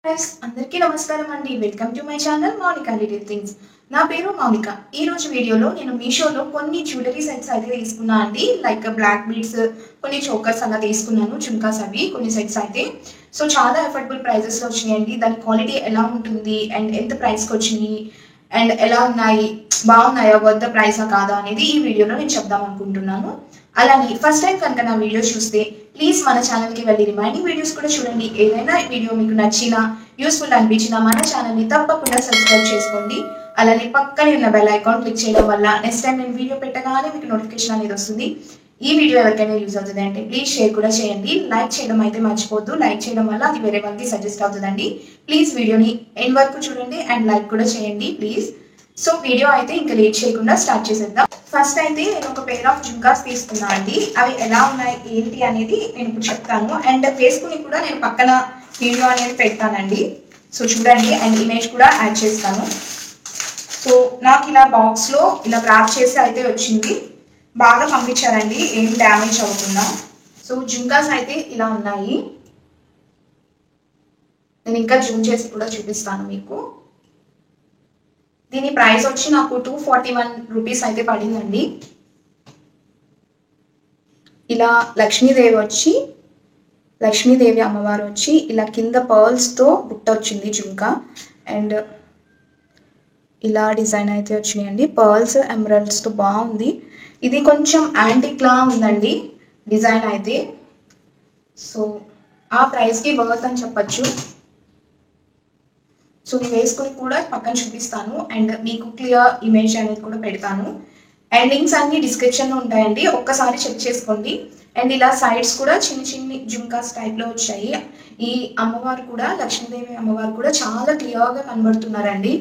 Friends అందరికీ నమస్కారం అండి. Welcome to my channel Mounika little things. నా పేరు మౌనిక. ఈ రోజు వీడియోలో నేను మీషోలో కొన్ని జ్యువెలరీ సెట్స్ అయితే తీసుకున్నా అండి. లైక్ బ్లాక్ బీడ్స్, కొన్ని చోకర్స్ అలా తీసుకున్నాను, ఝుమ్కాస్ అవి కొన్ని సెట్స్ అయితే. సో చాలా అఫోర్డబుల్ ప్రైజెస్లో వచ్చినాయండి. దాని క్వాలిటీ ఎలా ఉంటుంది అండ్ ఎంత ప్రైస్కి వచ్చినాయి అండ్ ఎలా ఉన్నాయి, బాగున్నాయా, వర్త్ ద ప్రైసా కాదా అనేది ఈ వీడియోలో నేను చెప్దాం అనుకుంటున్నాను. అలానే ఫస్ట్ టైం కనుక నా వీడియో చూస్తే ప్లీజ్ మన ఛానల్కి వెళ్ళి రిమైనింగ్ వీడియోస్ కూడా చూడండి. ఏదైనా వీడియో మీకు నచ్చినా యూస్ఫుల్ అనిపించినా మన ఛానల్ని తప్పకుండా సబ్స్క్రైబ్ చేసుకోండి. అలానే పక్కనే ఉన్న బెల్ ఐకాన్ క్లిక్ చేయడం వల్ల నెక్స్ట్ టైం నేను వీడియో పెట్టగానే మీకు నోటిఫికేషన్ అనేది వస్తుంది. ఈ వీడియో ఎవరికైనా యూజ్ అవుతుంది అంటే ప్లీజ్ షేర్ కూడా చేయండి. లైక్ చేయడం అయితే మర్చిపోద్దు. లైక్ చేయడం వల్ల అది వేరే వాళ్ళకి సజెస్ట్ అవుతుందండి. ప్లీజ్ వీడియోని ఎండ్ వరకు చూడండి అండ్ లైక్ కూడా చేయండి ప్లీజ్. సో వీడియో అయితే ఇంకా లేట్ చేయకుండా స్టార్ట్ చేసేద్దాం. ఫస్ట్ అయితే నేను ఒక పేర్ ఆఫ్ ఝుమ్కాస్ తీసుకున్నా అండి. అవి ఎలా ఉన్నాయి ఏంటి అనేది నేను ఇప్పుడు చెప్తాను. అండ్ వేసుకుని కూడా నేను పక్కన వీడియో అనేది పెడతానండి. సో చూడండి అండ్ ఇమేజ్ కూడా యాడ్ చేస్తాను. సో నాకు ఇలా బాక్స్లో ఇలా ర్యాప్ చేసి అయితే వచ్చింది. బాగా పంపించారండి, ఏం డ్యామేజ్ అవ్వకుండా. సో ఝుమ్కాస్ అయితే ఇలా ఉన్నాయి. నేను ఇంకా జూమ్ చేసి కూడా చూపిస్తాను మీకు. దీని ప్రైస్ వచ్చి నాకు 241 రూపీస్ అయితే పడిందండి. ఇలా లక్ష్మీదేవి అమ్మవారు వచ్చి ఇలా కింద పర్ల్స్తో బుట్ట వచ్చింది ఝుమ్కా. అండ్ ఇలా డిజైన్ అయితే వచ్చినాయండి. పర్ల్స్ ఎమరల్డ్స్తో బాగుంది. ఇది కొంచెం యాంటిక్లా ఉందండి డిజైన్ అయితే. సో ఆ ప్రైస్కి వర్త్ అని చెప్పచ్చు. సో నేను వేసుకుని కూడా పక్కన చూపిస్తాను అండ్ మీకు క్లియర్ ఇమేజ్ అనేది కూడా పెడతాను. అండ్ లింక్స్ అన్ని డిస్క్రిప్షన్లో ఉంటాయండి, ఒక్కసారి చెక్ చేసుకోండి. అండ్ ఇలా సైడ్స్ కూడా చిన్న చిన్ని ఝుమ్కాస్ టైప్లో వచ్చాయి. ఈ అమ్మవారు కూడా, లక్ష్మీదేవి అమ్మవారు కూడా చాలా క్లియర్గా కనబడుతున్నారండి,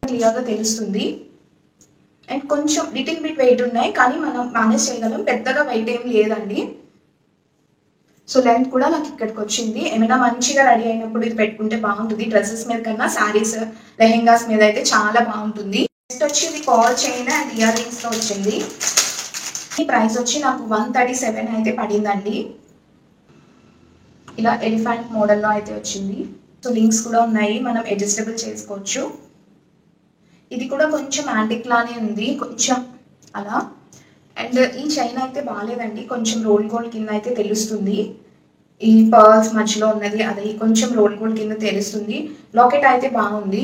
క్లియర్గా తెలుస్తుంది. అండ్ కొంచెం లిటిల్ బిట్ వెయిట్ ఉన్నాయి కానీ మనం మేనేజ్ చేయగలం, పెద్దగా వెయిట్ ఏం లేదండి. సో లెంత్ కూడా నాకు ఇక్కడికి వచ్చింది. ఏమైనా మంచిగా రెడీ అయినప్పుడు ఇది పెట్టుకుంటే బాగుంటుంది. డ్రెస్సెస్ మీద కన్నా శారీస్, లెహెంగాస్ మీద అయితే చాలా బాగుంటుంది. నెక్స్ట్ వచ్చి ఇది కాల్ చైన్ అండ్ ఇయర్ రింగ్స్తో వచ్చింది. ఈ ప్రైస్ వచ్చి నాకు 137 అయితే పడిందండి. ఇలా ఎలిఫెంట్ మోడల్లో అయితే వచ్చింది. సో లింక్స్ కూడా ఉన్నాయి, మనం అడ్జస్టబుల్ చేసుకోవచ్చు. ఇది కూడా కొంచెం యాంటిక్ లానే ఉంది, కొంచెం అలా. అండ్ ఈ చైన్ అయితే బాగాలేదండి, కొంచెం రోల్ గోల్డ్ కింద అయితే తెలుస్తుంది. ఈ పర్ల్స్ మధ్యలో ఉన్నది అది కొంచెం రోల్ గోల్డ్ కింద తెలుస్తుంది. లాకెట్ అయితే బాగుంది.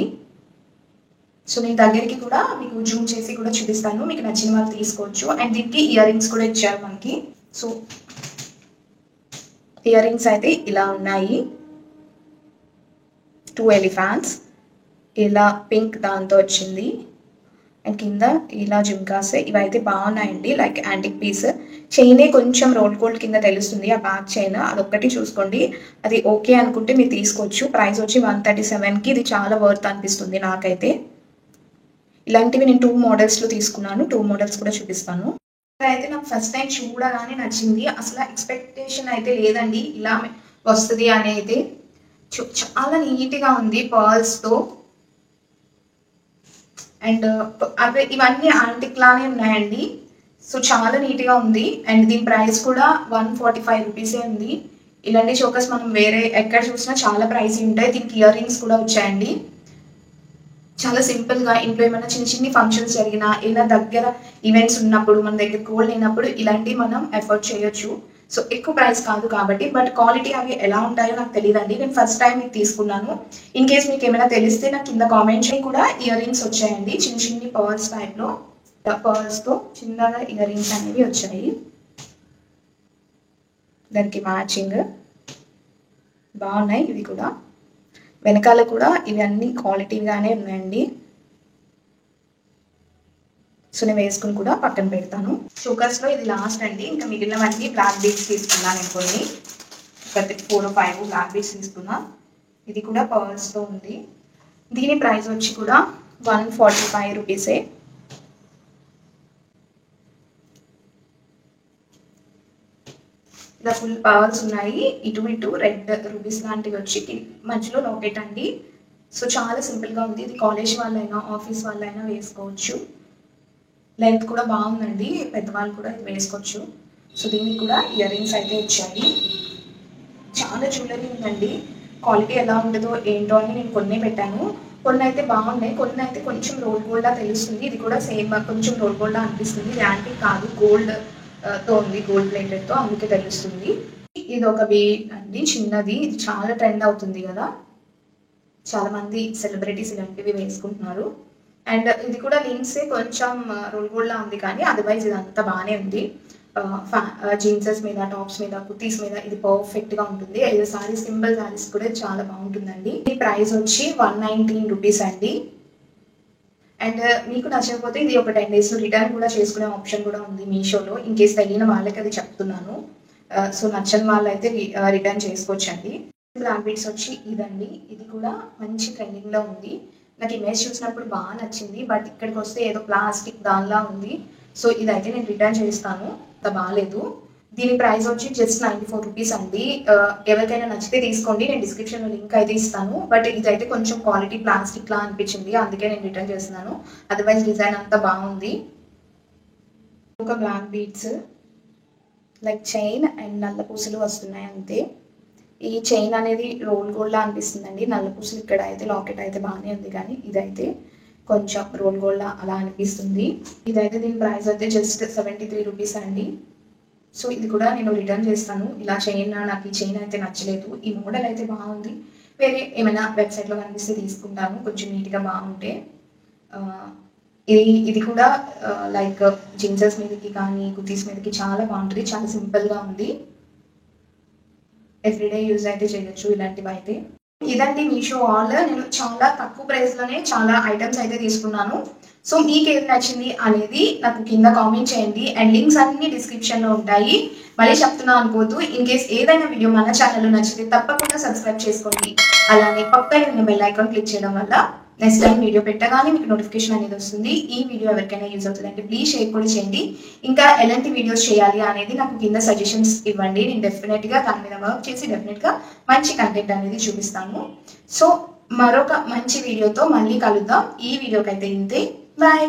సో నేను దగ్గరికి కూడా మీకు జూమ్ చేసి కూడా చూపిస్తాను, మీకు నచ్చిన వాళ్ళు తీసుకోవచ్చు. అండ్ దీనికి ఇయర్ రింగ్స్ కూడా ఇచ్చారు మనకి. సో ఇయర్ రింగ్స్ అయితే ఇలా ఉన్నాయి, 2 ఎలిఫెంట్స్, ఇలా పింక్ దాంతో వచ్చింది. అండ్ కింద ఇలా ఝుమ్కాస్ ఇవైతే బాగున్నాయండి, లైక్ యాంటిక్ పీస్. చైనే కొంచెం రోల్ గోల్డ్ కింద తెలుస్తుంది, ఆ బ్యాక్ చైన్ అదొక్కటి చూసుకోండి. అది ఓకే అనుకుంటే మీరు తీసుకోవచ్చు. ప్రైస్ వచ్చి 137కి ఇది చాలా వర్త్ అనిపిస్తుంది నాకైతే. ఇలాంటివి నేను 2 మోడల్స్లో తీసుకున్నాను, 2 మోడల్స్ కూడా చూపిస్తాను. అయితే నాకు ఫస్ట్ టైం చూడగానే నచ్చింది. అసలు ఎక్స్పెక్టేషన్ అయితే లేదండి ఇలా వస్తుంది అనేది. చాలా నీట్గా ఉంది పర్ల్స్తో. అండ్ అవి ఇవన్నీ యాంటిక్ లానే ఉన్నాయండి. సో చాలా నీట్గా ఉంది. అండ్ దీని ప్రైస్ కూడా 145 రూపీసే ఉంది. ఇలాంటి చోకస్ మనం వేరే ఎక్కడ చూసినా చాలా ప్రైస్ ఉంటాయి. దీనికి ఇయర్ రింగ్స్ కూడా వచ్చాయండి. చాలా సింపుల్గా ఇంట్లో ఏమైనా చిన్న చిన్ని ఫంక్షన్స్ జరిగినా, ఏదైనా దగ్గర ఈవెంట్స్ ఉన్నప్పుడు, మన దగ్గర గోల్డ్ లేనప్పుడు ఇలాంటివి మనం ఎఫర్ట్ చేయొచ్చు. సో ఎక్కువ ప్రైస్ కాదు కాబట్టి. బట్ క్వాలిటీ అవి ఎలా ఉంటాయో నాకు తెలియదండి, నేను ఫస్ట్ టైం మీకు తీసుకున్నాను. ఇన్ కేస్ మీకు ఏమైనా తెలిస్తే నాకు కింద కామెంట్స్ కూడా ఇయర్ రింగ్స్ వచ్చాయండి, చిన్న చిన్ని పర్ల్స్ టైప్లో. పర్ల్స్తో చిన్నగా ఇయర్ రింగ్స్ అనేవి వచ్చాయి. దానికి మ్యాచింగ్ బాగున్నాయి ఇవి కూడా. వెనకాల కూడా ఇవన్నీ క్వాలిటీగానే ఉన్నాయండి. సో నేను వేసుకుని కూడా పక్కన పెడతాను. చోకర్స్లో ఇది లాస్ట్ అండి, ఇంకా మిగిలినవన్నీ బ్లాక్ బీడ్స్ తీసుకున్నాను. నేను కొన్ని 4 or 5 బ్లాక్ బీడ్స్ తీసుకున్నా. ఇది కూడా పర్ల్స్తో ఉంది. దీని ప్రైస్ వచ్చి కూడా 145 రూపీసే. ఇలా ఫుల్ పర్ల్స్ ఉన్నాయి, ఇటు రెడ్ రూబీస్ లాంటివి వచ్చి మధ్యలో లాకెట్ అండి. సో చాలా సింపుల్గా ఉంది. ఇది కాలేజ్ వాళ్ళైనా ఆఫీస్ వాళ్ళైనా వేసుకోవచ్చు. లెంత్ కూడా బాగుందండి, పెద్దవాళ్ళు కూడా ఇది వేసుకోవచ్చు. సో దీనికి కూడా ఇయర్ రింగ్స్ అయితే వచ్చాయి. చాలా జ్యువెలరీ ఉందండి. క్వాలిటీ ఎలా ఉంటుందో ఏంటో అని నేను కొన్నే పెట్టాను. కొన్ని అయితే బాగున్నాయి, కొన్ని అయితే కొంచెం రోల్ గోల్డ్లా తెలుస్తుంది. ఇది కూడా సేమ్ కొంచెం రోల్ గోల్డ్లా అనిపిస్తుంది. ఇది యాంటిక్ కాదు, గోల్డ్ తో ఉంది, గోల్డ్ ప్లేటెడ్తో, అందుకే తెలుస్తుంది. ఇది ఒక బీడ్ అండి, చిన్నది. ఇది చాలా ట్రెండ్ అవుతుంది కదా, చాలా మంది సెలబ్రిటీస్ ఇలాంటివి వేసుకుంటున్నారు. అండ్ ఇది కూడా లింక్సే, కొంచెం రోల్ గోల్డ్లా ఉంది, కానీ అదర్వైజ్ ఇదంతా బాగానే ఉంది. జీన్సెస్ మీద, టాప్స్ మీద, కుర్తీస్ మీద ఇది పర్ఫెక్ట్గా ఉంటుంది. ఇది సారీస్, సింపుల్ సారీస్ కూడా చాలా బాగుంటుందండి. ఈ ప్రైస్ వచ్చి 119 రూపీస్ అండి. అండ్ మీకు నచ్చకపోతే ఇది ఒక 10 days రిటర్న్ కూడా చేసుకునే ఆప్షన్ కూడా ఉంది మీషోలో. ఇన్ కేస్ తగిన వాళ్ళకి అది చెప్తున్నాను. సో నచ్చని వాళ్ళు అయితే రిటర్న్ చేసుకోవచ్చండి. బ్లాక్ బీడ్స్ వచ్చి ఇదండి. ఇది కూడా మంచి ట్రెండింగ్లో ఉంది. నాకు ఇమేజ్ చూసినప్పుడు బాగా నచ్చింది, బట్ ఇక్కడికి వస్తే ఏదో ప్లాస్టిక్ దానిలా ఉంది. సో ఇదైతే నేను రిటర్న్ చేస్తాను, అంత బాగాలేదు. దీని ప్రైస్ వచ్చి జస్ట్ 94 రూపీస్ అండి. ఎవరికైనా నచ్చితే తీసుకోండి, నేను డిస్క్రిప్షన్లో లింక్ అయితే ఇస్తాను. బట్ ఇదైతే కొంచెం క్వాలిటీ ప్లాస్టిక్ లా అనిపించింది, అందుకే నేను రిటర్న్ చేస్తున్నాను. అదర్వైజ్ డిజైన్ అంతా బాగుంది. ఒక black beads like chain and నల్ల పూసలు వస్తున్నాయి అంతే. ఈ చైన్ అనేది రోల్ గోల్డ్లా అనిపిస్తుందండి. నల్ల పూసలు ఇక్కడ అయితే లాకెట్ అయితే బాగానే ఉంది, కానీ ఇదైతే కొంచెం రోల్ గోల్డ్లా అలా అనిపిస్తుంది. ఇదైతే దీని ప్రైస్ అయితే జస్ట్ 73 రూపీస్ అండి. సో ఇది కూడా నేను రిటర్న్ చేస్తాను. ఇలా చైన్, నాకు ఈ చైన్ అయితే నచ్చలేదు. ఈ మోడల్ అయితే బాగుంది, వేరే ఏమైనా వెబ్సైట్లో కనిపిస్తే తీసుకుంటాను, కొంచెం నీట్గా బాగుంటే. ఇది కూడా లైక్ జీన్సెస్ మీదకి కానీ కుర్తీస్ మీదకి చాలా బాగుంటుంది. చాలా సింపుల్గా ఉంది, ఎవ్రీడే యూజ్ అయితే చేయొచ్చు ఇలాంటివి అయితే. ఇదండి మీషో ఆల్. నేను చాలా తక్కువ ప్రైస్లోనే చాలా ఐటమ్స్ అయితే తీసుకున్నాను. సో మీకు ఏది నచ్చింది అనేది నాకు కింద కామెంట్ చేయండి. అండ్ లింక్స్ అన్ని డిస్క్రిప్షన్లో ఉంటాయి. మళ్ళీ చెప్తున్నా అనుకోవద్దు. ఇన్ కేస్ ఏదైనా వీడియో మన ఛానల్లో నచ్చితే తప్పకుండా సబ్స్క్రైబ్ చేసుకోండి. అలానే పక్కనే ఉన్న బెల్ ఐకాన్ క్లిక్ చేయడం వల్ల నెక్స్ట్ టైం వీడియో పెట్టగానే మీకు నోటిఫికేషన్ అనేది వస్తుంది. ఈ వీడియో ఎవరికైనా యూజ్ అవుతుందంటే ప్లీజ్ షేర్ కూడా చేయండి. ఇంకా ఎలాంటి వీడియోస్ చేయాలి అనేది నాకు కింద సజెషన్స్ ఇవ్వండి. నేను డెఫినెట్గా దాని మీద వర్క్ చేసి డెఫినెట్గా మంచి కంటెంట్ అనేది చూపిస్తాను. సో మరొక మంచి వీడియోతో మళ్ళీ కలుద్దాం. ఈ వీడియోకి అయితే ఇంతే. బాయ్.